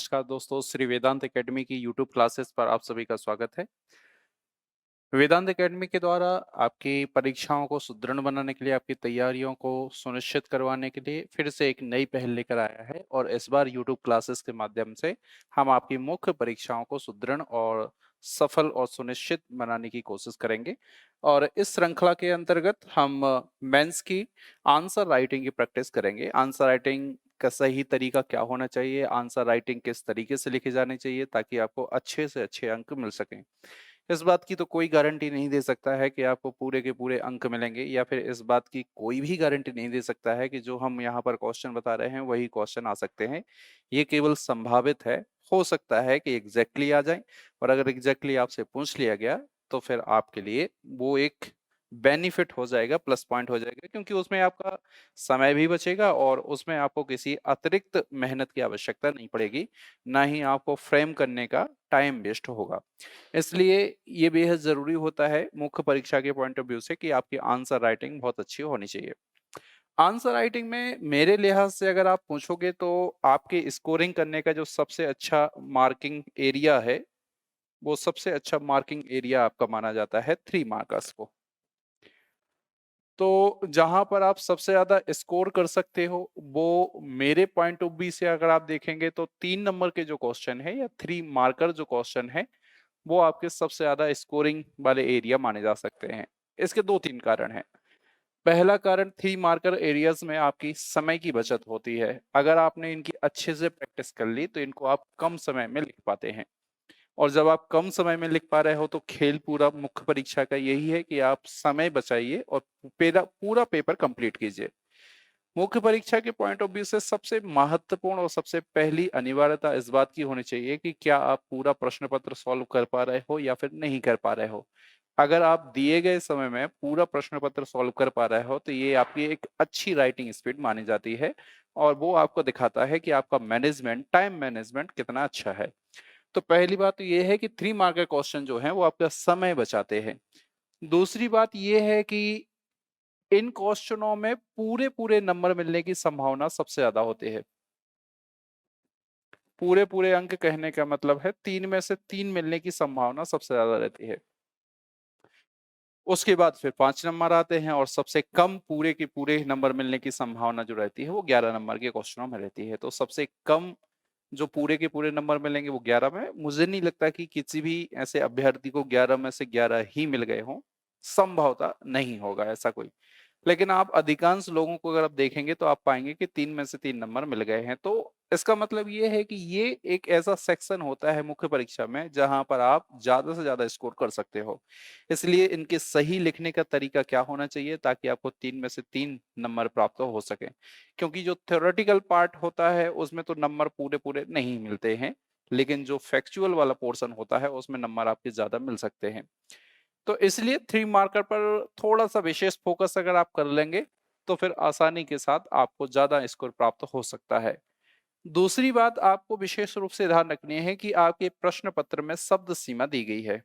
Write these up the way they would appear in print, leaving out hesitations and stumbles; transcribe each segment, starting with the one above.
नमस्कार दोस्तों, श्री वेदांत एकेडमी की यूट्यूब क्लासेस पर आप सभी का स्वागत है। वेदांत एकेडमी के द्वारा आपकी परीक्षाओं को सुदृढ़ बनाने के लिए, आपकी तैयारियों को सुनिश्चित करवाने के लिए फिर से एक नई पहल लेकर आया है और इस बार यूट्यूब क्लासेस के माध्यम से हम आपकी मुख्य परीक्षाओं को सुदृढ़ और सफल और सुनिश्चित बनाने की कोशिश करेंगे। और इस श्रृंखला के अंतर्गत हम मेंस की आंसर राइटिंग की प्रैक्टिस करेंगे। आंसर राइटिंग का सही तरीका क्या होना चाहिए, आंसर राइटिंग किस तरीके से लिखी जानी चाहिए ताकि आपको अच्छे से अच्छे अंक मिल सकें। इस बात की तो कोई गारंटी नहीं दे सकता है कि आपको पूरे के पूरे अंक मिलेंगे, या फिर इस बात की कोई भी गारंटी नहीं दे सकता है कि जो हम यहाँ पर क्वेश्चन बता रहे हैं वही क्वेश्चन आ सकते हैं। ये केवल संभावित है, हो सकता है कि एग्जैक्टली आ जाए, और अगर एग्जैक्टली आपसे पूछ लिया गया तो फिर आपके लिए वो एक बेनिफिट हो जाएगा, प्लस पॉइंट हो जाएगा, क्योंकि उसमें आपका समय भी बचेगा और उसमें आपको किसी अतिरिक्त मेहनत की आवश्यकता नहीं पड़ेगी, ना ही आपको फ्रेम करने का टाइम वेस्ट होगा। इसलिए ये बेहद जरूरी होता है मुख्य परीक्षा के पॉइंट ऑफ व्यू से कि आपकी आंसर राइटिंग बहुत अच्छी होनी चाहिए। आंसर राइटिंग में मेरे लिहाज से अगर आप पूछोगे तो आपके स्कोरिंग करने का जो सबसे अच्छा मार्किंग एरिया है, वो सबसे अच्छा मार्किंग एरिया आपका माना जाता है 3 मार्कर्स को। तो जहां पर आप सबसे ज्यादा स्कोर कर सकते हो, वो मेरे पॉइंट ऑफ व्यू से अगर आप देखेंगे तो 3 नंबर के जो क्वेश्चन है या 3 मार्कर जो क्वेश्चन है, वो आपके सबसे ज्यादा स्कोरिंग वाले एरिया माने जा सकते हैं। इसके 2-3 कारण हैं। पहला कारण, 3 मार्कर एरियाज में आपकी समय की बचत होती है। अगर आपने इनकी अच्छे से प्रैक्टिस कर ली तो इनको आप कम समय में लिख पाते हैं, और जब आप कम समय में लिख पा रहे हो तो खेल पूरा मुख्य परीक्षा का यही है कि आप समय बचाइए और पूरा पूरा पेपर कंप्लीट कीजिए। मुख्य परीक्षा के पॉइंट ऑफ व्यू से सबसे महत्वपूर्ण और सबसे पहली अनिवार्यता इस बात की होनी चाहिए कि क्या आप पूरा प्रश्न पत्र सॉल्व कर पा रहे हो या फिर नहीं कर पा रहे हो। अगर आप दिए गए समय में पूरा प्रश्न पत्र सॉल्व कर पा रहे हो तो ये आपकी एक अच्छी राइटिंग स्पीड मानी जाती है, और वो आपको दिखाता है कि आपका मैनेजमेंट, टाइम मैनेजमेंट कितना अच्छा है। तो पहली बात तो ये है कि 3 मार्कर क्वेश्चन जो है वो आपका समय बचाते हैं। दूसरी बात ये है कि इन क्वेश्चनों में पूरे पूरे नंबर मिलने की संभावना सबसे ज्यादा होती है। पूरे पूरे अंक कहने का मतलब है 3 में से 3 मिलने की संभावना सबसे ज्यादा रहती है। उसके बाद फिर 5 नंबर आते हैं, और सबसे कम पूरे के पूरे नंबर मिलने की संभावना जो रहती है वो 11 नंबर के क्वेश्चनों में रहती है। तो सबसे कम जो पूरे के पूरे नंबर मिलेंगे वो 11 में। मुझे नहीं लगता कि किसी भी ऐसे अभ्यर्थी को 11 में से 11 ही मिल गए हों, संभवतः नहीं होगा ऐसा कोई। लेकिन आप अधिकांश लोगों को अगर आप देखेंगे तो आप पाएंगे कि 3 में से 3 नंबर मिल गए हैं। तो इसका मतलब ये है कि ये एक ऐसा सेक्शन होता है मुख्य परीक्षा में जहां पर आप ज्यादा से ज्यादा स्कोर कर सकते हो। इसलिए इनके सही लिखने का तरीका क्या होना चाहिए ताकि आपको 3 में से 3 नंबर प्राप्त हो सके, क्योंकि जो थ्योरेटिकल पार्ट होता है उसमें तो नंबर पूरे पूरे नहीं मिलते हैं, लेकिन जो फैक्चुअल वाला पोर्शन होता है उसमें नंबर आपके ज्यादा मिल सकते हैं। तो इसलिए 3 मार्कर पर थोड़ा सा विशेष फोकस अगर आप कर लेंगे तो फिर आसानी के साथ आपको ज्यादा स्कोर प्राप्त हो सकता है। दूसरी बात आपको विशेष रूप से ध्यान रखनी है कि आपके प्रश्न पत्र में शब्द सीमा दी गई है।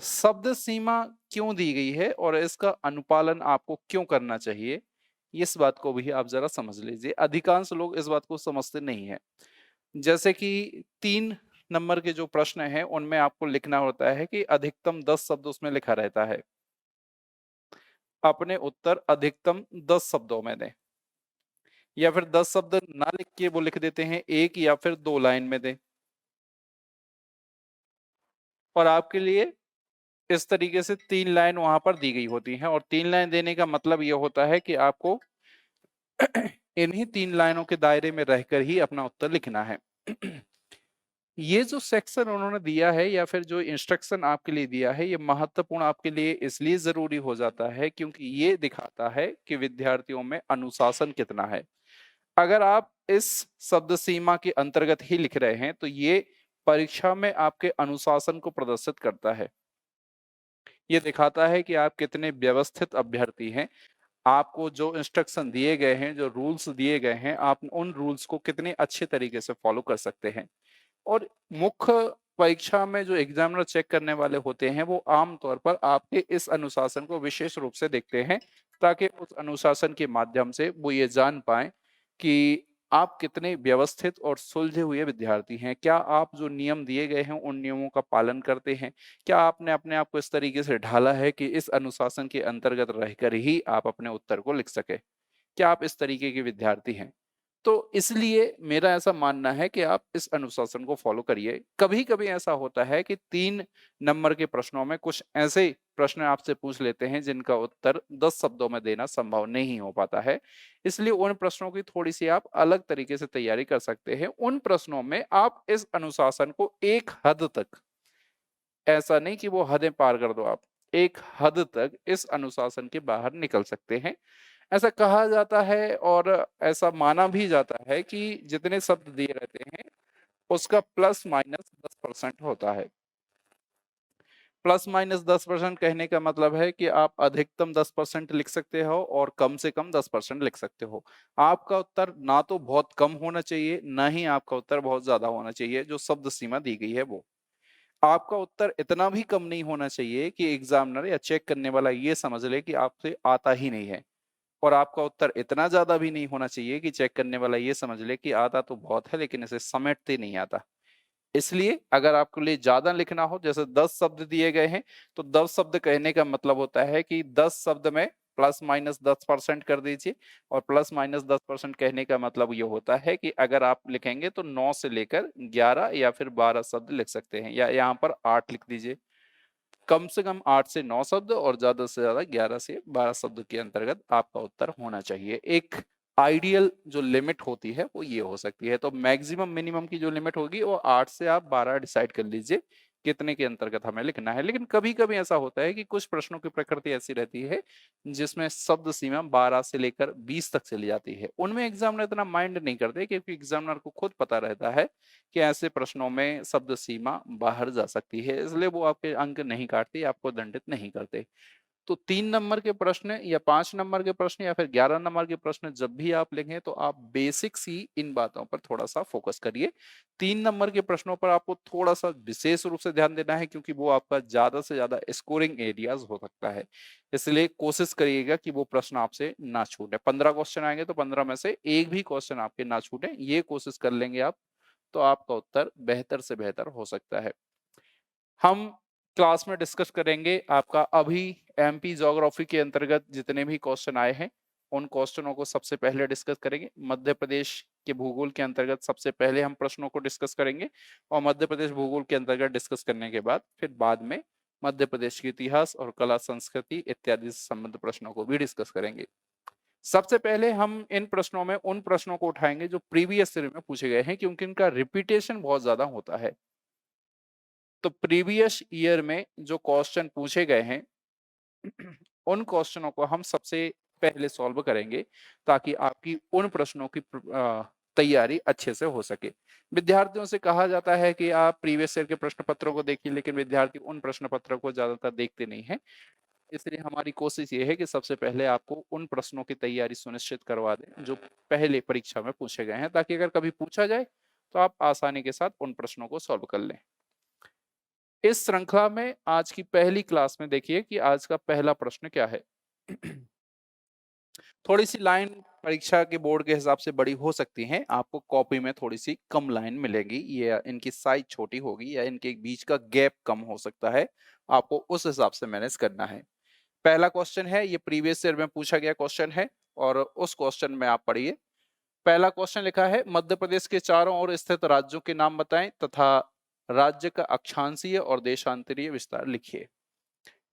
शब्द सीमा क्यों दी गई है और इसका अनुपालन आपको क्यों करना चाहिए, इस बात को भी आप जरा समझ लीजिए। अधिकांश लोग इस बात को समझते नहीं है। जैसे कि 3 नंबर के जो प्रश्न हैं उनमें आपको लिखना होता है कि अधिकतम 10 शब्द उसमें लिखा रहता है। अपने उत्तर अधिकतम 10 शब्दों में दें, या फिर 10 शब्द ना लिख के वो लिख देते हैं 1 या फिर 2 लाइन में दें। और आपके लिए इस तरीके से 3 लाइन वहां पर दी गई होती हैं, और 3 लाइन देने का मतलब ये होता है कि आपको इन्हीं 3 लाइनों के दायरे में रहकर ही अपना उत्तर लिखना है। ये जो सेक्शन उन्होंने दिया है या फिर जो इंस्ट्रक्शन आपके लिए दिया है, ये महत्वपूर्ण आपके लिए इसलिए जरूरी हो जाता है क्योंकि ये दिखाता है कि विद्यार्थियों में अनुशासन कितना है। अगर आप इस शब्द सीमा के अंतर्गत ही लिख रहे हैं तो ये परीक्षा में आपके अनुशासन को प्रदर्शित करता है। ये दिखाता है कि आप कितने व्यवस्थित अभ्यर्थी हैं। आपको जो इंस्ट्रक्शन दिए गए हैं, जो रूल्स दिए गए हैं, आप उन रूल्स को कितने अच्छे तरीके से फॉलो कर सकते हैं। और मुख्य परीक्षा में जो एग्जामिनर चेक करने वाले होते हैं वो आमतौर पर आपके इस अनुशासन को विशेष रूप से देखते हैं, ताकि उस अनुशासन के माध्यम से वो ये जान पाए कि आप कितने व्यवस्थित और सुलझे हुए विद्यार्थी हैं? क्या आप जो नियम दिए गए हैं उन नियमों का पालन करते हैं? क्या आपने अपने आप को इस तरीके से ढाला है कि इस अनुशासन के अंतर्गत रहकर ही आप अपने उत्तर को लिख सकें? क्या आप इस तरीके के विद्यार्थी हैं? तो इसलिए मेरा ऐसा मानना है कि आप इस अनुशासन को फॉलो करिए। कभी-कभी ऐसा होता है कि 3 नंबर के प्रश्नों में कुछ ऐसे प्रश्न आपसे पूछ लेते हैं जिनका उत्तर 10 शब्दों में देना संभव नहीं हो पाता है। इसलिए उन प्रश्नों की थोड़ी-सी आप अलग तरीके से तैयारी कर सकते हैं। उन प्रश्नों में आप इस अनुशासन को एक हद तक, ऐसा नहीं कि वो हदें पार कर दो आप, एक हद तक इस अनुशासन के बाहर निकल सकते हैं। ऐसा कहा जाता है और ऐसा माना भी जाता है कि जितने शब्द दिए रहते हैं उसका प्लस माइनस 10% होता है। प्लस माइनस 10% कहने का मतलब है कि आप अधिकतम 10% लिख सकते हो और कम से कम 10% लिख सकते हो। आपका उत्तर ना तो बहुत कम होना चाहिए, ना ही आपका उत्तर बहुत ज्यादा होना चाहिए, जो शब्द सीमा दी गई है वो। आपका उत्तर इतना भी कम नहीं होना चाहिए कि एग्जामिनर या चेक करने वाला ये समझ ले कि आपसे आता ही नहीं है, और आपका उत्तर इतना ज्यादा भी नहीं होना चाहिए कि चेक करने वाला ये समझ ले कि आता तो बहुत है लेकिन इसे समेटते नहीं आता। इसलिए अगर आपके लिए ज्यादा लिखना हो, जैसे 10 शब्द दिए गए हैं, तो 10 शब्द कहने का मतलब होता है कि 10 शब्द में प्लस माइनस 10% कर दीजिए, और प्लस माइनस 10% कहने का मतलब ये होता है कि अगर आप लिखेंगे तो 9 से लेकर 11 या फिर 12 शब्द लिख सकते हैं, या यहाँ पर 8 लिख दीजिए। कम से कम 8 से 9 शब्द और ज्यादा से ज्यादा 11 से 12 शब्द के अंतर्गत आपका उत्तर होना चाहिए। एक आइडियल जो लिमिट होती है वो ये हो सकती है। तो मैक्सिमम मिनिमम की जो लिमिट होगी वो 8 से आप 12 डिसाइड कर लीजिए कितने के अंतर्गत हमें लिखना है। लेकिन कभी कभी ऐसा होता है कि कुछ प्रश्नों की प्रकृति ऐसी रहती है जिसमें शब्द सीमा 12 से लेकर 20 तक चली जाती है। उनमें एग्जामिनर इतना माइंड नहीं करते क्योंकि एग्जामिनर को खुद पता रहता है कि ऐसे प्रश्नों में शब्द सीमा बाहर जा सकती है, इसलिए वो आपके अंक नहीं काटते, आपको दंडित नहीं करते। तो 3 नंबर के प्रश्न या 5 नंबर के प्रश्न या फिर 11 नंबर के प्रश्न जब भी आप लिखें तो आप बेसिक्स ही इन बातों पर थोड़ा सा फोकस करिए। 3 नंबर के प्रश्नों पर आपको थोड़ा सा विशेष रूप से ध्यान देना है क्योंकि वो आपका ज्यादा से ज्यादा स्कोरिंग एरियाज हो सकता है। इसलिए कोशिश करिएगा कि वो प्रश्न आपसे ना छूटे। 15 क्वेश्चन आएंगे तो 15 में से एक भी क्वेश्चन आपके ना छूटे, ये कोशिश कर लेंगे आप, तो आपका उत्तर बेहतर से बेहतर हो सकता है। हम क्लास में डिस्कस करेंगे आपका अभी एमपी ज्योग्राफी के अंतर्गत जितने भी क्वेश्चन आए हैं उन क्वेश्चनों को सबसे पहले डिस्कस करेंगे। मध्य प्रदेश के भूगोल के अंतर्गत सबसे पहले हम प्रश्नों को डिस्कस करेंगे, और मध्य प्रदेश भूगोल के अंतर्गत डिस्कस करने के बाद फिर बाद में मध्य प्रदेश के इतिहास और कला संस्कृति इत्यादि से संबंधित प्रश्नों को भी डिस्कस करेंगे। सबसे पहले हम इन प्रश्नों में उन प्रश्नों को उठाएंगे जो प्रीवियस ईयर में पूछे गए हैं, क्योंकि इनका रिपीटेशन बहुत ज्यादा होता है। तो प्रीवियस ईयर में जो क्वेश्चन पूछे गए हैं उन क्वेश्चनों को हम सबसे पहले सॉल्व करेंगे ताकि आपकी उन प्रश्नों की तैयारी अच्छे से हो सके। विद्यार्थियों से कहा जाता है कि आप प्रीवियस ईयर के प्रश्न पत्रों को देखिए, लेकिन विद्यार्थी उन प्रश्न पत्रों को ज्यादातर देखते नहीं है। इसलिए हमारी कोशिश ये है कि सबसे पहले आपको उन प्रश्नों की तैयारी सुनिश्चित करवा दें जो पहले परीक्षा में पूछे गए हैं, ताकि अगर कभी पूछा जाए तो आप आसानी के साथ उन प्रश्नों को सॉल्व कर लें। इस श्रृंखला में आज की पहली क्लास में देखिए कि आज का पहला प्रश्न क्या है। थोड़ी सी लाइन परीक्षा के बोर्ड के हिसाब से बड़ी हो सकती हैं, आपको कॉपी में थोड़ी सी कम लाइन मिलेगी, या इनकी साइज छोटी होगी, या इनके बीच का गैप कम हो सकता है। आपको उस हिसाब से मैनेज करना है। पहला क्वेश्चन है, ये प्रीवियस ईयर में पूछा गया क्वेश्चन है, और उस क्वेश्चन में आप पढ़िए। पहला क्वेश्चन लिखा है, मध्य प्रदेश के चारों ओर स्थित राज्यों के नाम बताएं तथा राज्य का अक्षांशीय और देशांतरीय विस्तार लिखिए।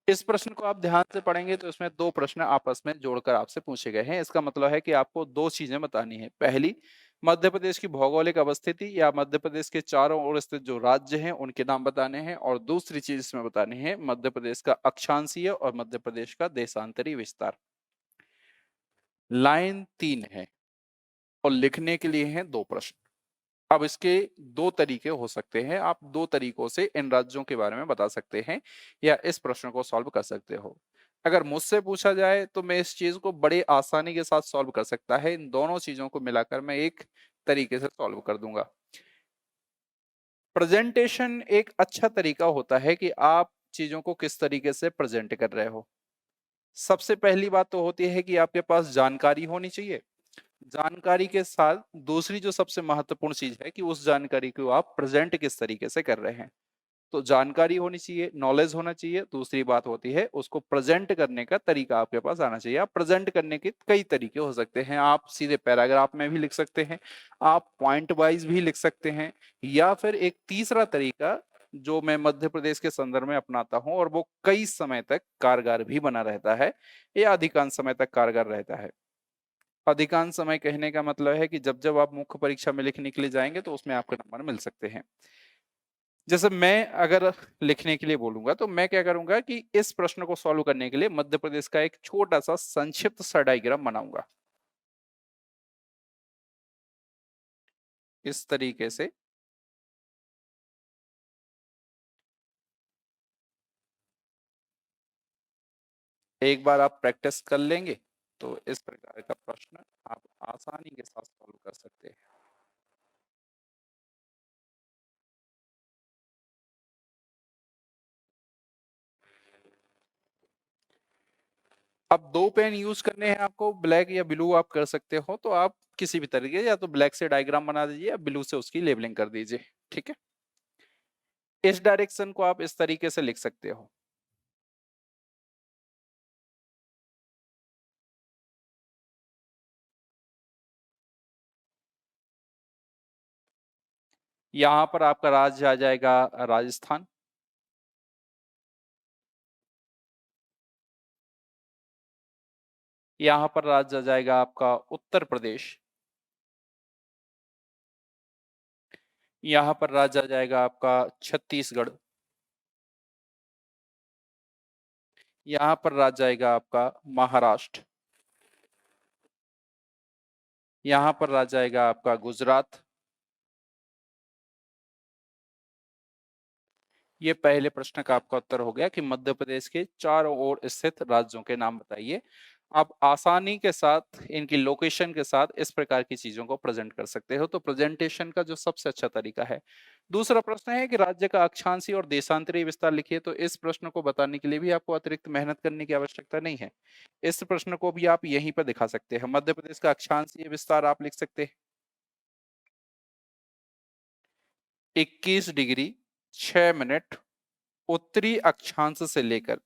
इस प्रश्न को आप ध्यान से पढ़ेंगे तो इसमें दो प्रश्न आपस में जोड़कर आपसे पूछे गए हैं। इसका मतलब है कि आपको दो चीजें बतानी है। पहली, मध्य प्रदेश की भौगोलिक अवस्थिति या मध्य प्रदेश के चारों ओर स्थित जो राज्य हैं उनके नाम बताने हैं, और दूसरी चीज इसमें बतानी है मध्य प्रदेश का अक्षांशीय और मध्य प्रदेश का देशांतरीय विस्तार। लाइन 3 है और लिखने के लिए हैं दो प्रश्न। अब इसके दो तरीके हो सकते हैं, आप दो तरीकों से इन राज्यों के बारे में बता सकते हैं या इस प्रश्न को सॉल्व कर सकते हो। अगर मुझसे पूछा जाए तो मैं इस चीज को बड़े आसानी के साथ सॉल्व कर सकता है। इन दोनों चीजों को मिलाकर मैं एक तरीके से सॉल्व कर दूंगा। प्रेजेंटेशन एक अच्छा तरीका होता है कि आप चीजों को किस तरीके से प्रेजेंट कर रहे हो। सबसे पहली बात तो होती है कि आपके पास जानकारी होनी चाहिए। जानकारी के साथ दूसरी जो सबसे महत्वपूर्ण चीज है कि उस जानकारी को आप प्रेजेंट किस तरीके से कर रहे हैं। तो जानकारी होनी चाहिए, नॉलेज होना चाहिए, दूसरी बात होती है उसको प्रेजेंट करने का तरीका आपके पास आना चाहिए। आप प्रेजेंट करने के कई तरीके हो सकते हैं, आप सीधे पैराग्राफ में भी लिख सकते हैं, आप पॉइंट वाइज भी लिख सकते हैं, या फिर एक तीसरा तरीका जो मैं मध्य प्रदेश के संदर्भ में अपनाता हूं और वो कई समय तक कारगर भी बना रहता है, या अधिकांश समय तक कारगर रहता है। अधिकांश समय कहने का मतलब है कि जब जब आप मुख्य परीक्षा में लिखने के लिए जाएंगे तो उसमें आपको नंबर मिल सकते हैं। जैसे मैं अगर लिखने के लिए बोलूंगा तो मैं क्या करूंगा कि इस प्रश्न को सॉल्व करने के लिए मध्य प्रदेश का एक छोटा सा संक्षिप्त सा डायग्राम बनाऊंगा इस तरीके से। एक बार आप प्रैक्टिस कर लेंगे तो इस प्रकार का प्रश्न आप आसानी के साथ सॉल्व कर सकते हैं। अब दो पेन यूज करने हैं आपको, ब्लैक या ब्लू आप कर सकते हो, तो आप किसी भी तरीके, या तो ब्लैक से डायग्राम बना दीजिए या ब्लू से उसकी लेबलिंग कर दीजिए। ठीक है, इस डायरेक्शन को आप इस तरीके से लिख सकते हो। यहां पर आपका राज्य आ जाएगा राजस्थान। यहां पर राज्य आ जाएगा आपका उत्तर प्रदेश। यहां पर राज्य आ जाएगा आपका छत्तीसगढ़। यहां पर राज्य आएगा आपका महाराष्ट्र। यहां पर राज्य आएगा आपका गुजरात। ये पहले प्रश्न का आपका उत्तर हो गया कि मध्य प्रदेश के चारों ओर स्थित राज्यों के नाम बताइए। आप आसानी के साथ इनकी लोकेशन के साथ इस प्रकार की चीजों को प्रेजेंट कर सकते हो, तो प्रेजेंटेशन का जो सबसे अच्छा तरीका है। दूसरा प्रश्न है कि राज्य का अक्षांशीय और देशांतरीय विस्तार लिखिए, तो इस प्रश्न को बताने के लिए भी आपको अतिरिक्त मेहनत करने की आवश्यकता नहीं है। इस प्रश्न को भी आप यहीं पर दिखा सकते हैं। मध्य प्रदेश का अक्षांशीय विस्तार आप लिख सकते हैं 21 डिग्री 6 मिनट उत्तरी अक्षांश से लेकर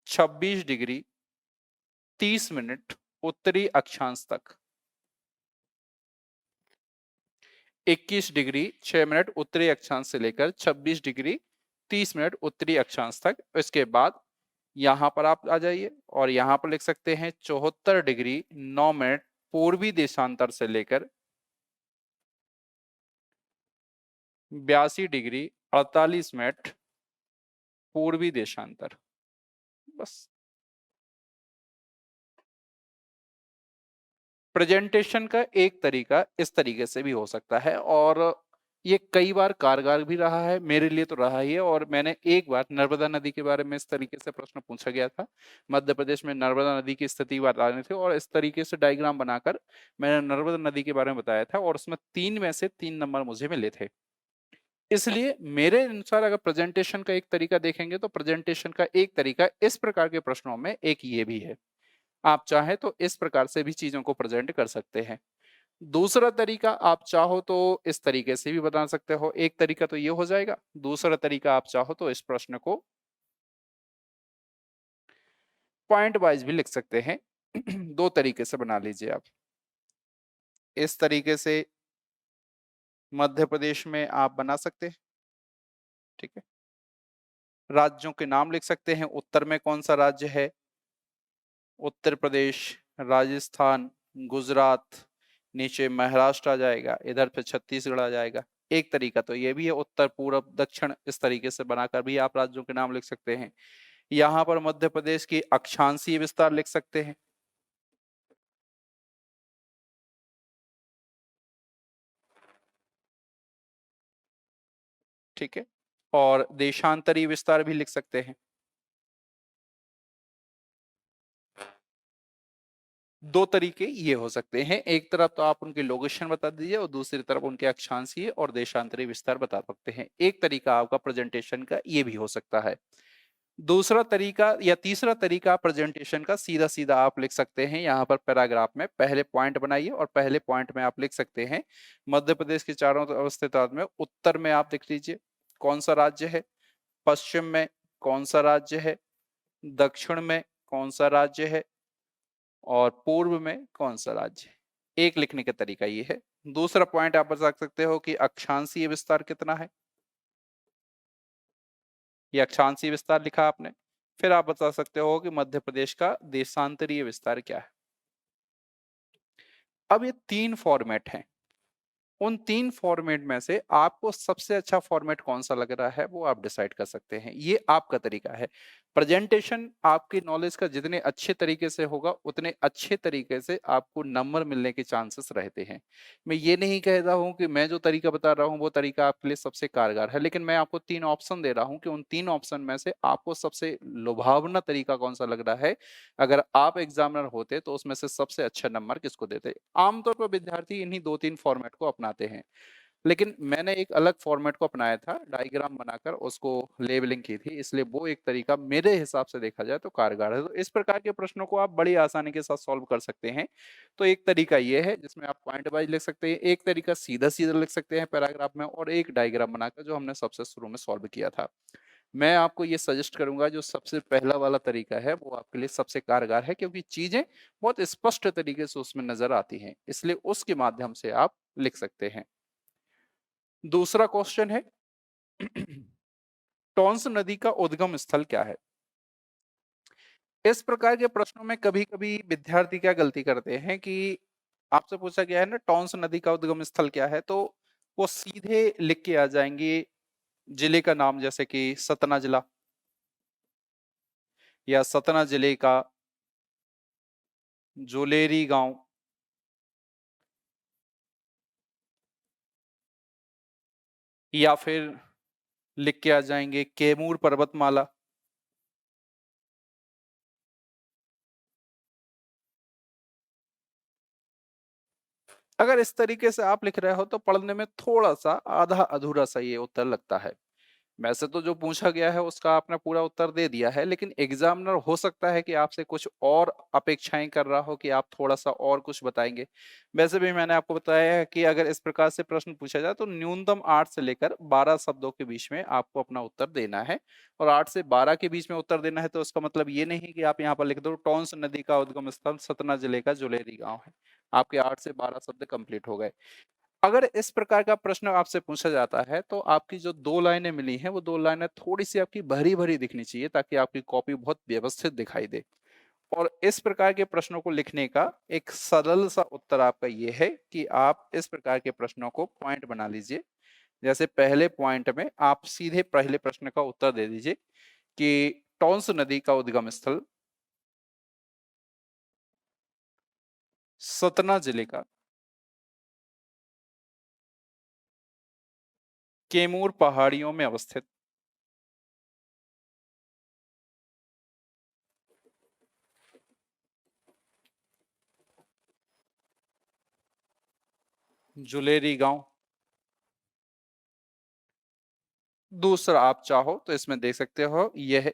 26 डिग्री 30 मिनट उत्तरी अक्षांश तक। 21 डिग्री 6 मिनट उत्तरी अक्षांश से लेकर 26 डिग्री 30 मिनट उत्तरी अक्षांश तक। इसके बाद यहां पर आप आ जाइए और यहां पर लिख सकते हैं 74 डिग्री 9 मिनट पूर्वी देशांतर से लेकर 82 डिग्री 48 मिनट पूर्वी देशांतर। बस। प्रेजेंटेशन का एक तरीका इस तरीके से भी हो सकता है, और ये कई बार कारगर भी रहा है, मेरे लिए तो रहा ही है। और मैंने एक बार नर्मदा नदी के बारे में इस तरीके से प्रश्न पूछा गया था, मध्य प्रदेश में नर्मदा नदी की स्थिति बतानी थी, और इस तरीके से डायग्राम बनाकर मैंने नर्मदा नदी के बारे में बताया था, और उसमें 3 में से 3 नंबर मुझे मिले थे। इसलिए मेरे अनुसार अगर प्रेजेंटेशन का एक तरीका देखेंगे तो प्रेजेंटेशन का एक तरीका इस प्रकार के प्रश्नों में एक ये भी है। आप चाहे तो इस प्रकार से भी चीजों को प्रेजेंट कर सकते हैं। दूसरा तरीका आप चाहो तो इस तरीके से भी बता सकते हो। एक तरीका तो ये हो जाएगा, दूसरा तरीका आप चाहो तो इस प्रश्न को पॉइंट वाइज भी लिख सकते हैं। दो तरीके से बना लीजिए आप। इस तरीके से मध्य प्रदेश में आप बना सकते हैं। ठीक है, राज्यों के नाम लिख सकते हैं। उत्तर में कौन सा राज्य है? उत्तर प्रदेश, राजस्थान, गुजरात, नीचे महाराष्ट्र आ जाएगा, इधर पे छत्तीसगढ़ आ जाएगा। एक तरीका तो ये भी है, उत्तर पूर्व दक्षिण इस तरीके से बनाकर भी आप राज्यों के नाम लिख सकते हैं। यहां पर मध्य प्रदेश की अक्षांशीय विस्तार लिख सकते हैं। ठीक है, और देशांतरीय विस्तार भी लिख सकते हैं। दो तरीके ये हो सकते हैं, एक तरफ तो आप उनके लोकेशन बता दीजिए और दूसरी तरफ उनके अक्षांशीय और देशांतरीय विस्तार बता सकते हैं। एक तरीका आपका प्रेजेंटेशन का ये भी हो सकता है। दूसरा तरीका या तीसरा तरीका प्रेजेंटेशन का सीधा सीधा आप लिख सकते हैं यहाँ पर पैराग्राफ में, पहले पॉइंट बनाइए और पहले पॉइंट में आप लिख सकते हैं मध्य प्रदेश के चारों तरफ अवस्थित राज्य में उत्तर में आप लिख लीजिए कौन सा राज्य है, पश्चिम में कौन सा राज्य है, दक्षिण में कौन सा राज्य है और पूर्व में कौन सा राज्य है। एक लिखने का तरीका ये है। दूसरा पॉइंट आप बता सकते हो कि अक्षांशीय विस्तार कितना है, ये अक्षांशीय विस्तार लिखा आपने। फिर आप बता सकते हो कि मध्य प्रदेश का देशांतरीय विस्तार क्या है। अब ये 3 फॉर्मेट हैं, उन 3 फॉर्मेट में से आपको सबसे अच्छा फॉर्मेट कौन सा लग रहा है वो आप डिसाइड कर सकते हैं। ये आपका तरीका है। प्रेजेंटेशन आपकी नॉलेज का जितने अच्छे तरीके से होगा उतने अच्छे तरीके से आपको नंबर मिलने के चांसेस रहते हैं। मैं ये नहीं कह रहा हूं कि मैं जो तरीका बता रहा हूं वो तरीका आपके लिए सबसे कारगर है, लेकिन मैं आपको 3 ऑप्शन दे रहा हूं कि उन 3 ऑप्शन में से आपको सबसे लुभावना तरीका कौन सा लग रहा है। अगर आप एग्जामिनर होते तो उसमें से सबसे अच्छा नंबर किसको देते। आमतौर पर विद्यार्थी इन्हीं 2-3 फॉर्मेट को अपनाते हैं, लेकिन मैंने एक अलग फॉर्मेट को अपनाया था, डायग्राम बनाकर उसको लेबलिंग की थी, इसलिए वो एक तरीका मेरे हिसाब से देखा जाए तो कारगर है। तो इस प्रकार के प्रश्नों को आप बड़ी आसानी के साथ सॉल्व कर सकते हैं। तो एक तरीका ये है जिसमें आप पॉइंट वाइज लिख सकते हैं, एक तरीका सीधा सीधा लिख सकते हैं पैराग्राफ में, और एक डायग्राम बनाकर जो हमने सबसे शुरू में सॉल्व किया था। मैं आपको ये सजेस्ट करूंगा जो सबसे पहला वाला तरीका है वो आपके लिए सबसे कारगर है, क्योंकि चीजें बहुत स्पष्ट तरीके से उसमें नजर आती हैं, इसलिए उसके माध्यम से आप लिख सकते हैं। दूसरा क्वेश्चन है टॉन्स नदी का उद्गम स्थल क्या है। इस प्रकार के प्रश्नों में कभी कभी विद्यार्थी क्या गलती करते हैं कि आपसे पूछा गया है ना टॉन्स नदी का उद्गम स्थल क्या है, तो वो सीधे लिख के आ जाएंगे जिले का नाम, जैसे कि सतना जिला या सतना जिले का जोलेरी गांव, या फिर लिख के आ जाएंगे कैमूर पर्वतमाला। अगर इस तरीके से आप लिख रहे हो तो पढ़ने में थोड़ा सा आधा अधूरा सा ये उत्तर लगता है। वैसे तो जो पूछा गया है उसका आपने पूरा उत्तर दे दिया है, लेकिन एग्जामिनर हो सकता है कि आपसे कुछ और अपेक्षाएं कर रहा हो कि आप थोड़ा सा और कुछ बताएंगे। वैसे भी मैंने आपको बताया है कि अगर इस प्रकार से प्रश्न पूछा जाए तो न्यूनतम 8 से लेकर 12 शब्दों के बीच में आपको अपना उत्तर देना है, और 8 से 12 के बीच में उत्तर देना है तो उसका मतलब ये नहीं कि आप यहाँ पर लिख दो टॉन्स नदी का उद्गम स्थल सतना जिले का जुलेरी गांव है। आपके 8 से 12 शब्द कंप्लीट हो गए। अगर इस प्रकार का प्रश्न आपसे पूछा जाता है तो आपकी जो 2 लाइनें मिली हैं वो 2 लाइनें थोड़ी सी आपकी भरी भरी दिखनी चाहिए, ताकि आपकी कॉपी बहुत व्यवस्थित दिखाई दे। और इस प्रकार के प्रश्नों को लिखने का एक सरल सा उत्तर आपका ये है कि आप इस प्रकार के प्रश्नों को पॉइंट बना लीजिए। जैसे पहले पॉइंट में आप सीधे पहले प्रश्न का उत्तर दे दीजिए कि टॉन्स नदी का उद्गम स्थल सतना जिले का कैमूर पहाड़ियों में अवस्थित जुलेरी गांव। दूसरा आप चाहो तो इसमें देख सकते हो यह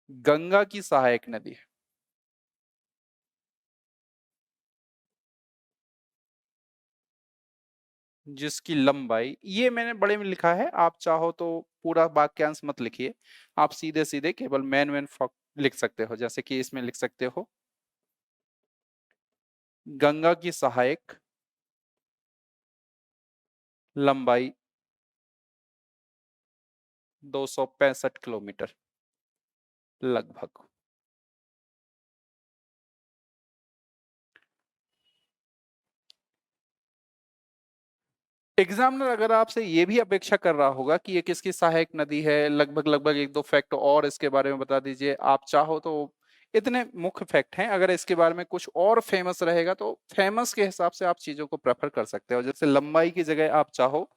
गंगा की सहायक नदी है, जिसकी लंबाई, ये मैंने बड़े में लिखा है, आप चाहो तो पूरा वाक्यांश मत लिखिए, आप सीधे सीधे केवल मैन मैन लिख सकते हो। जैसे कि इसमें लिख सकते हो गंगा की सहायक लंबाई 265 किलोमीटर लगभग। एग्जामिनर अगर आपसे ये भी अपेक्षा कर रहा होगा कि ये किसकी सहायक नदी है, लगभग लगभग एक दो फैक्ट और इसके बारे में बता दीजिए, आप चाहो तो इतने मुख्य फैक्ट हैं, अगर इसके बारे में कुछ और फेमस रहेगा तो फेमस के हिसाब से आप चीजों को प्रेफर कर सकते हो। जैसे लंबाई की जगह आप चाहो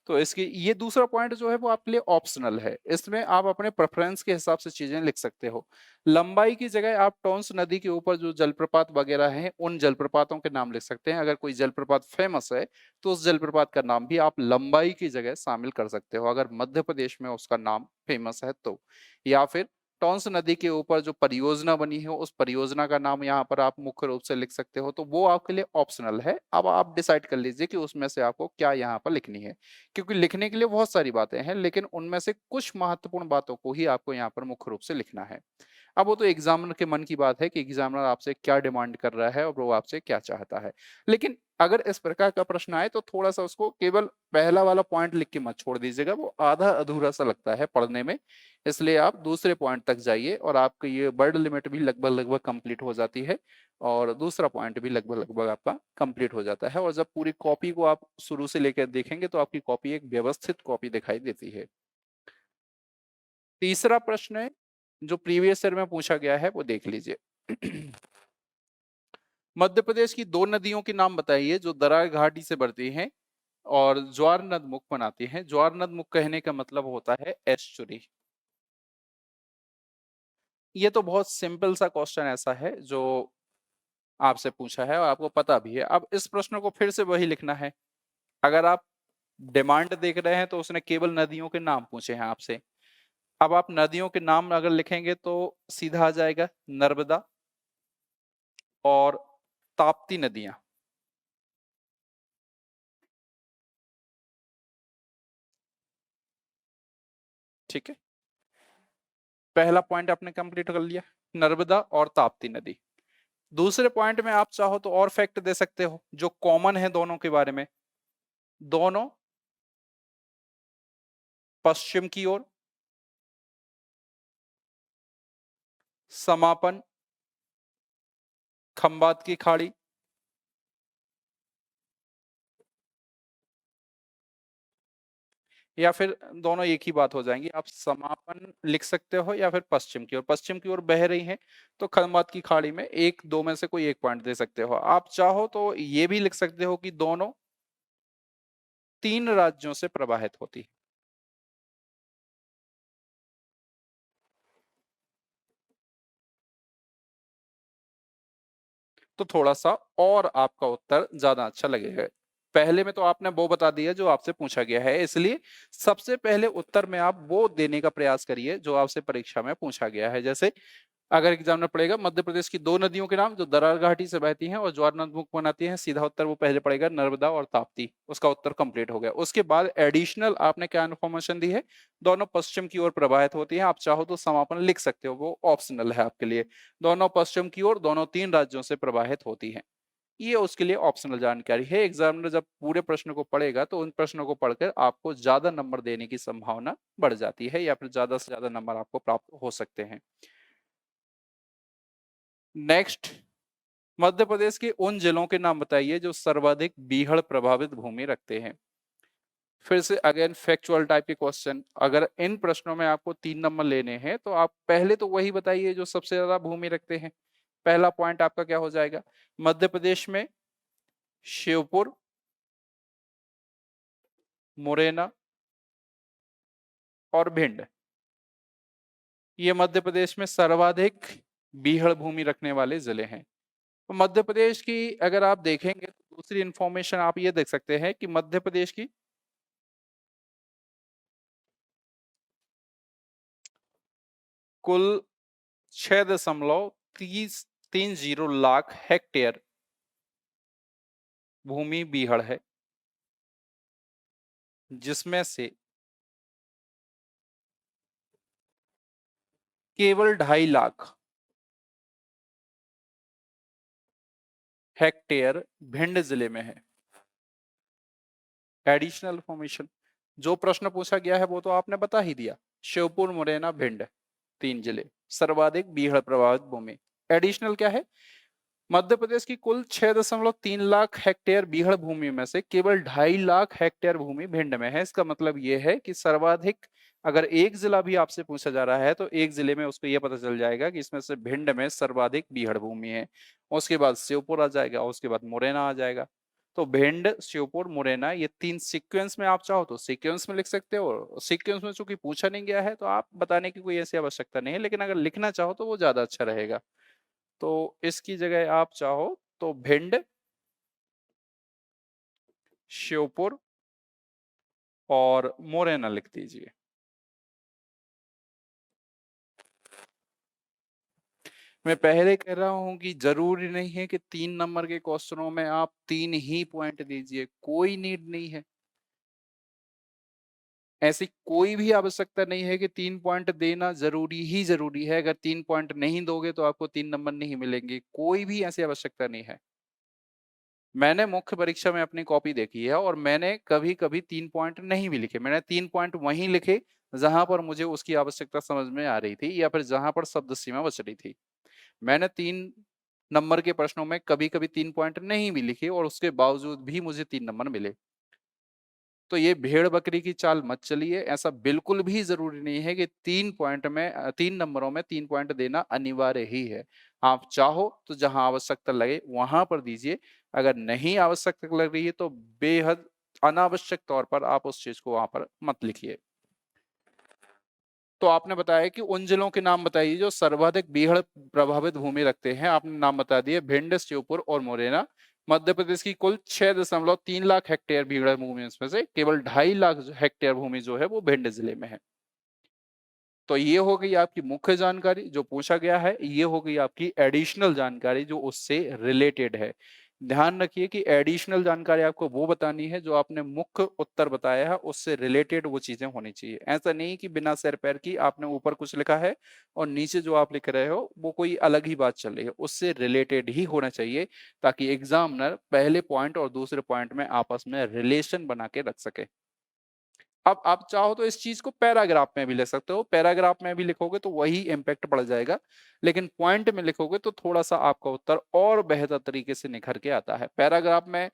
तो इसकी ये दूसरा पॉइंट जो है वो आपके लिए ऑप्शनल है, इसमें आप अपने प्रेफरेंस के हिसाब से चीजें लिख सकते हो। लंबाई की जगह आप टोंस नदी के ऊपर जो जलप्रपात वगैरह हैं उन जलप्रपातों के नाम लिख सकते हैं। अगर कोई जलप्रपात फेमस है तो उस जलप्रपात का नाम भी आप लंबाई की जगह शामिल कर सकते हो, अगर मध्य प्रदेश में उसका नाम फेमस है तो। या फिर टॉन्स नदी के ऊपर जो परियोजना बनी है उस परियोजना का नाम यहाँ पर आप मुख्य रूप से लिख सकते हो। तो वो आपके लिए ऑप्शनल है, अब आप डिसाइड कर लीजिए कि उसमें से आपको क्या यहाँ पर लिखनी है, क्योंकि लिखने के लिए बहुत सारी बातें हैं लेकिन उनमें से कुछ महत्वपूर्ण बातों को ही आपको यहाँ पर मुख्य रूप से लिखना है। अब वो तो एग्जामिनर के मन की बात है कि एग्जामिनर आपसे क्या डिमांड कर रहा है और वो आपसे क्या चाहता है। लेकिन अगर इस प्रकार का प्रश्न आए तो थोड़ा सा उसको केवल पहला वाला पॉइंट लिख के मत छोड़ दीजिएगा, वो आधा अधूरा सा लगता है पढ़ने में। इसलिए आप दूसरे पॉइंट तक जाइए और आपकी ये वर्ड लिमिट भी लगभग लगभग कंप्लीट हो जाती है और दूसरा पॉइंट भी लगभग लगभग आपका कंप्लीट हो जाता है। और जब पूरी कॉपी को आप शुरू से लेकर देखेंगे तो आपकी कॉपी एक व्यवस्थित कॉपी दिखाई देती है। तीसरा प्रश्न है जो प्रीवियस ईयर में पूछा गया है वो देख लीजिए। मध्य प्रदेश की दो नदियों के नाम बताइए जो दरार घाटी से बढ़ती हैं और ज्वार नद मुख बनाती हैं। ज्वार नद मुख कहने का मतलब होता है एस्चुरी। ये तो बहुत सिंपल सा क्वेश्चन ऐसा है जो आपसे पूछा है और आपको पता भी है। अब इस प्रश्न को फिर से वही लिखना है। अगर आप डिमांड देख रहे हैं तो उसने केवल नदियों के नाम पूछे हैं आपसे। अब आप नदियों के नाम अगर लिखेंगे तो सीधा आ जाएगा नर्मदा और ताप्ती नदियां। ठीक है, पहला पॉइंट आपने कंप्लीट कर लिया, नर्मदा और ताप्ती नदी। दूसरे पॉइंट में आप चाहो तो और फैक्ट दे सकते हो जो कॉमन है दोनों के बारे में। दोनों पश्चिम की ओर समापन खंबात की खाड़ी, या फिर दोनों एक ही बात हो जाएंगी। आप समापन लिख सकते हो या फिर पश्चिम की ओर बह रही हैं तो खंबात की खाड़ी में एक दो में से कोई एक पॉइंट दे सकते हो। आप चाहो तो ये भी लिख सकते हो कि दोनों तीन राज्यों से प्रवाहित होती। तो थोड़ा सा और आपका उत्तर ज्यादा अच्छा लगेगा। पहले में तो आपने वो बता दिया जो आपसे पूछा गया है, इसलिए सबसे पहले उत्तर में आप वो देने का प्रयास करिए जो आपसे परीक्षा में पूछा गया है। जैसे अगर एग्जामिनर पड़ेगा मध्य प्रदेश की दो नदियों के नाम जो दरार घाटी से बहती हैं और ज्वार नद मुख बनाती हैं, सीधा उत्तर वो पहले पड़ेगा नर्मदा और ताप्ती। उसका उत्तर कंप्लीट हो गया। उसके बाद एडिशनल आपने क्या इन्फॉर्मेशन दी है, दोनों पश्चिम की ओर प्रवाहित होती हैं। आप चाहो तो समापन लिख सकते हो, वो ऑप्शनल है आपके लिए। दोनों पश्चिम की ओर दोनों तीन राज्यों से प्रवाहित होती हैं, ये उसके लिए ऑप्शनल जानकारी है। एग्जामिनर जब पूरे प्रश्न को पढ़ेगा तो उन प्रश्नों को पढ़कर आपको ज्यादा नंबर देने की संभावना बढ़ जाती है या फिर ज्यादा से ज्यादा नंबर आपको प्राप्त हो सकते हैं। नेक्स्ट, मध्य प्रदेश के उन जिलों के नाम बताइए जो सर्वाधिक बीहड़ प्रभावित भूमि रखते हैं। फिर से अगेन फैक्चुअल टाइप के क्वेश्चन। अगर इन प्रश्नों में आपको 3 नंबर लेने हैं तो आप पहले तो वही बताइए जो सबसे ज्यादा भूमि रखते हैं। पहला पॉइंट आपका क्या हो जाएगा, मध्य प्रदेश में श्योपुर, मुरैना और भिंड, ये मध्य प्रदेश में सर्वाधिक बीहड़ भूमि रखने वाले जिले हैं। तो मध्य प्रदेश की अगर आप देखेंगे तो दूसरी इंफॉर्मेशन आप ये देख सकते हैं कि मध्य प्रदेश की कुल 6.30 लाख हेक्टेयर भूमि बीहड़ है, जिसमें से केवल 2.5 लाख हेक्टेयर भिंड जिले में है। एडिशनल इंफॉर्मेशन, जो प्रश्न पूछा गया है वो तो आपने बता ही दिया, श्योपुर, मुरैना, भिंड, 3 जिले सर्वाधिक बीहड़ प्रभावित भूमि। एडिशनल क्या है, मध्य प्रदेश की कुल 6.3 लाख हेक्टेयर बीहड़ भूमि में से केवल 2.5 लाख हेक्टेयर भूमि भिंड में है। इसका मतलब यह है कि सर्वाधिक, अगर एक जिला भी आपसे पूछा जा रहा है तो एक जिले में उसको यह पता चल जाएगा कि इसमें से भिंड में सर्वाधिक बीहड़ भूमि है। उसके बाद श्योपुर आ जाएगा, उसके बाद मुरैना आ जाएगा। तो भिंड, श्योपुर, मुरैना, ये 3 सीक्वेंस में आप चाहो तो सीक्वेंस में लिख सकते हो। सीक्वेंस में चूंकि पूछा नहीं गया है तो आप बताने की कोई ऐसी आवश्यकता नहीं है, लेकिन अगर लिखना चाहो तो वो ज्यादा अच्छा रहेगा। तो इसकी जगह आप चाहो तो भिंड, श्योपुर और मुरैना लिख दीजिए। मैं पहले कह रहा हूं कि जरूरी नहीं है कि 3 नंबर के क्वेश्चनों में आप 3 ही पॉइंट दीजिए, कोई नीड नहीं है। ऐसी कोई भी आवश्यकता नहीं है कि 3 पॉइंट देना जरूरी ही जरूरी है। अगर 3 पॉइंट नहीं दोगे तो आपको 3 नंबर नहीं मिलेंगे, कोई भी ऐसी आवश्यकता नहीं है। मैंने मुख्य परीक्षा में अपनी कॉपी देखी है और मैंने कभी कभी 3 पॉइंट नहीं भी लिखे। मैंने 3 पॉइंट वहीं लिखे जहां पर मुझे उसकी आवश्यकता समझ में आ रही थी या फिर जहां पर शब्द सीमा बच रही थी। मैंने 3 नंबर के प्रश्नों में कभी कभी 3 पॉइंट नहीं भी लिखे और उसके बावजूद भी मुझे 3 नंबर मिले। तो ये भेड़ बकरी की चाल मत चलिए। ऐसा बिल्कुल भी जरूरी नहीं है कि 3 पॉइंट में 3 नंबरों में 3 पॉइंट देना अनिवार्य ही है। आप चाहो तो जहां आवश्यकता लगे वहां पर दीजिए। अगर नहीं आवश्यकता लग रही है तो बेहद अनावश्यक तौर पर आप उस चीज को वहां पर मत लिखिए। तो आपने बताया कि उन जिलों के नाम बताइए जो सर्वाधिक बीहड़ प्रभावित भूमि रखते हैं। आपने नाम बता दिए भिंड, श्योपुर और मुरैना। मध्य प्रदेश की कुल 6.3 लाख हेक्टेयर बीहड़ भूमि, इसमें से केवल 2.5 लाख हेक्टेयर भूमि जो है वो भिंड जिले में है। तो ये हो गई आपकी मुख्य जानकारी जो पूछा गया है। ये हो गई आपकी एडिशनल जानकारी जो उससे रिलेटेड है। ध्यान रखिए कि एडिशनल जानकारी आपको वो बतानी है जो आपने मुख्य उत्तर बताया है उससे रिलेटेड वो चीजें होनी चाहिए। ऐसा नहीं कि बिना सिर पैर की आपने ऊपर कुछ लिखा है और नीचे जो आप लिख रहे हो वो कोई अलग ही बात चल रही है, उससे रिलेटेड ही होना चाहिए ताकि एग्जामिनर पहले पॉइंट और दूसरे पॉइंट में आपस में रिलेशन बना के रख सके। अब आप चाहो तो इस चीज को पैराग्राफ में भी ले सकते हो। पैराग्राफ में भी लिखोगे तो वही इम्पैक्ट पड़ जाएगा, लेकिन पॉइंट में लिखोगे तो थोड़ा सा आपका उत्तर और बेहतर तरीके से निखर के आता है। पैराग्राफ में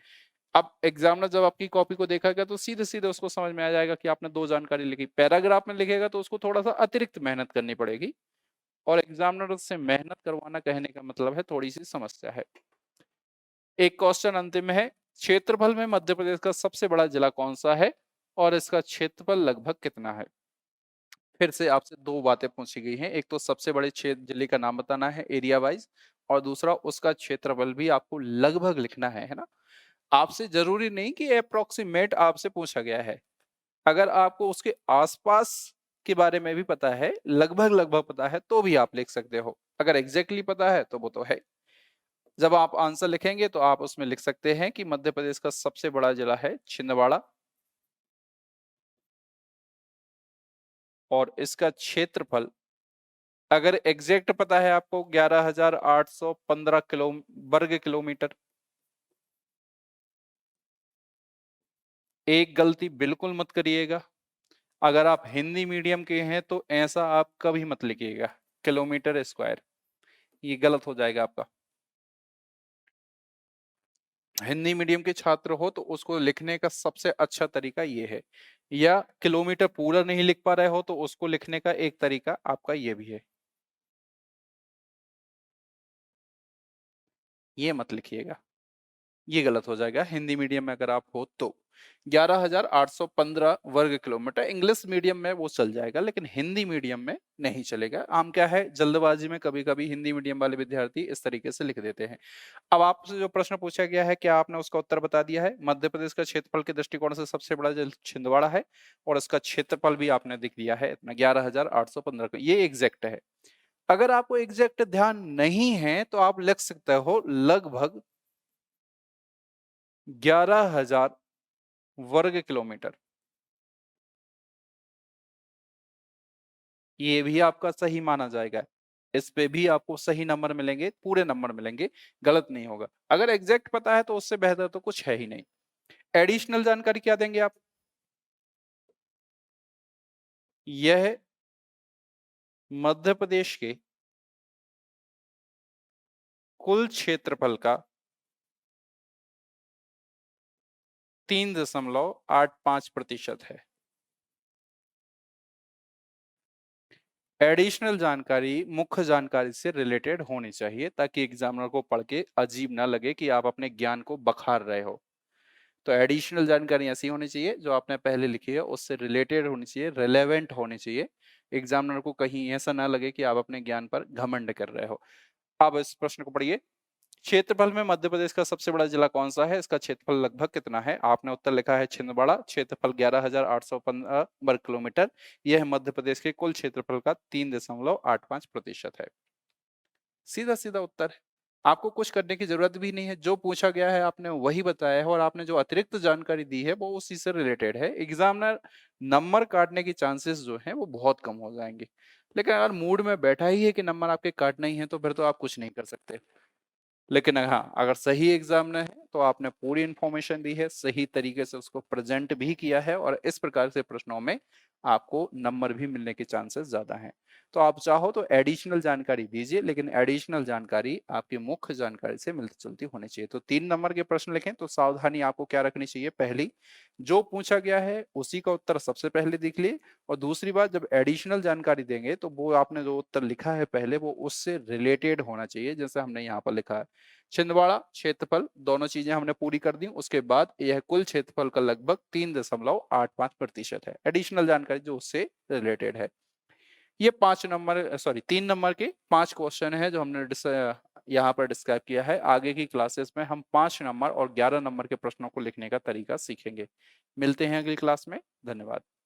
अब एग्जामिनर जब आपकी कॉपी को देखेगा तो सीधे सीधे उसको समझ में आ जाएगा कि आपने 2 जानकारी लिखी। पैराग्राफ में लिखेगा तो उसको थोड़ा सा अतिरिक्त मेहनत करनी पड़ेगी और एग्जामिनर से मेहनत करवाना कहने का मतलब है थोड़ी सी समस्या है। एक क्वेश्चन अंतिम है। क्षेत्रफल में मध्य प्रदेश का सबसे बड़ा जिला कौन सा है और इसका क्षेत्रफल लगभग कितना है? फिर से आपसे 2 बातें पूछी गई हैं। एक तो सबसे बड़े क्षेत्र जिले का नाम बताना है एरिया वाइज, और दूसरा उसका क्षेत्रफल भी आपको लगभग लिखना है ना। आपसे जरूरी नहीं कि अप्रोक्सीमेट आपसे पूछा गया है। अगर आपको उसके आसपास के बारे में भी पता है, लगभग लगभग पता है, तो भी आप लिख सकते हो। अगर एग्जैक्टली पता है तो वो तो है। जब आप आंसर लिखेंगे तो आप उसमें लिख सकते हैं कि मध्य प्रदेश का सबसे बड़ा जिला है छिंदवाड़ा और इसका क्षेत्रफल अगर एग्जैक्ट पता है आपको 11,815 वर्ग किलोमीटर। एक गलती बिल्कुल मत करिएगा। अगर आप हिंदी मीडियम के हैं तो ऐसा आप कभी मत लिखिएगा किलोमीटर स्क्वायर, ये गलत हो जाएगा आपका। हिंदी मीडियम के छात्र हो तो उसको लिखने का सबसे अच्छा तरीका ये है, या किलोमीटर पूरा नहीं लिख पा रहे हो तो उसको लिखने का एक तरीका आपका ये भी है, ये मत लिखिएगा, ये गलत हो जाएगा हिंदी मीडियम में अगर आप हो तो। 11,815 वर्ग किलोमीटर इंग्लिश मीडियम में वो चल जाएगा, लेकिन हिंदी मीडियम में नहीं चलेगा। हम क्या है जल्दबाजी में कभी कभी हिंदी मीडियम वाले विद्यार्थी इस तरीके से लिख देते हैं। अब आपसे जो प्रश्न पूछा गया है क्या आपने उसका उत्तर बता दिया है? मध्य प्रदेश का क्षेत्रफल के दृष्टिकोण से सबसे बड़ा जिला छिंदवाड़ा है और इसका क्षेत्रफल भी आपने दिख दिया है इतना 11,815 ये एग्जैक्ट है। अगर आपको एग्जैक्ट ध्यान नहीं है तो आप लिख सकते हो लगभग 11,000 वर्ग किलोमीटर। ये भी आपका सही माना जाएगा। इस पे भी आपको सही नंबर मिलेंगे, पूरे नंबर मिलेंगे, गलत नहीं होगा। अगर एग्जैक्ट पता है तो उससे बेहतर तो कुछ है ही नहीं। एडिशनल जानकारी क्या देंगे आप? यह मध्य प्रदेश के कुल क्षेत्रफल का 3.85% है। एडिशनल जानकारी मुख्य जानकारी से रिलेटेड होनी चाहिए ताकि एग्जामिनर को पढ़ के अजीब ना लगे कि आप अपने ज्ञान को बखार रहे हो। तो एडिशनल जानकारी ऐसी होनी चाहिए जो आपने पहले लिखी है उससे रिलेटेड होनी चाहिए, रिलेवेंट होनी चाहिए। एग्जामिनर को कहीं ऐसा ना लगे कि आप अपने ज्ञान पर घमंड कर रहे हो। अब इस प्रश्न को पढ़िए। क्षेत्रफल में मध्य प्रदेश का सबसे बड़ा जिला कौन सा है? इसका क्षेत्रफल लगभग कितना है? आपने उत्तर लिखा है छिंदवाड़ा। क्षेत्रफल 11,815 वर्ग किलोमीटर। यह मध्य प्रदेश के कुल क्षेत्रफल का 3.85% है। सीधा सीधा उत्तर है। आपको कुछ करने की जरूरत भी नहीं है, जो पूछा गया है आपने वही बताया है और आपने जो अतिरिक्त जानकारी दी है वो उसी से रिलेटेड है। एग्जामिनर नंबर काटने की चांसेस जो है वो बहुत कम हो जाएंगे। लेकिन अगर मूड में बैठा ही है कि नंबर आपके काटना ही है तो फिर तो आप कुछ नहीं कर सकते। लेकिन हाँ, अगर सही एग्जामिनर है तो आपने पूरी इंफॉर्मेशन दी है, सही तरीके से उसको प्रेजेंट भी किया है और इस प्रकार से प्रश्नों में आपको नंबर भी मिलने के चांसेस ज्यादा हैं। तो आप चाहो तो एडिशनल जानकारी दीजिए, लेकिन एडिशनल जानकारी आपकी मुख्य जानकारी से मिलती जुलती होनी चाहिए। तो 3 नंबर के प्रश्न लिखें तो सावधानी आपको क्या रखनी चाहिए? पहली, जो पूछा गया है उसी का उत्तर सबसे पहले लिख लिए, और दूसरी बात, जब एडिशनल जानकारी देंगे तो वो आपने जो उत्तर लिखा है पहले वो उससे रिलेटेड होना चाहिए, जैसे हमने यहाँ पर लिखा है। छिंदवाड़ा क्षेत्रफल, दोनों चीजें हमने पूरी कर दी। उसके बाद यह कुल क्षेत्रफल का लगभग 3.85% है। एडिशनल जानकारी जो उससे रिलेटेड है। ये 5 नंबर, सॉरी 3 नंबर के 5 क्वेश्चन है जो हमने यहाँ पर डिस्क्राइब किया है। आगे की क्लासेस में हम 5 नंबर और 11 नंबर के प्रश्नों को लिखने का तरीका सीखेंगे। मिलते हैं अगली क्लास में। धन्यवाद।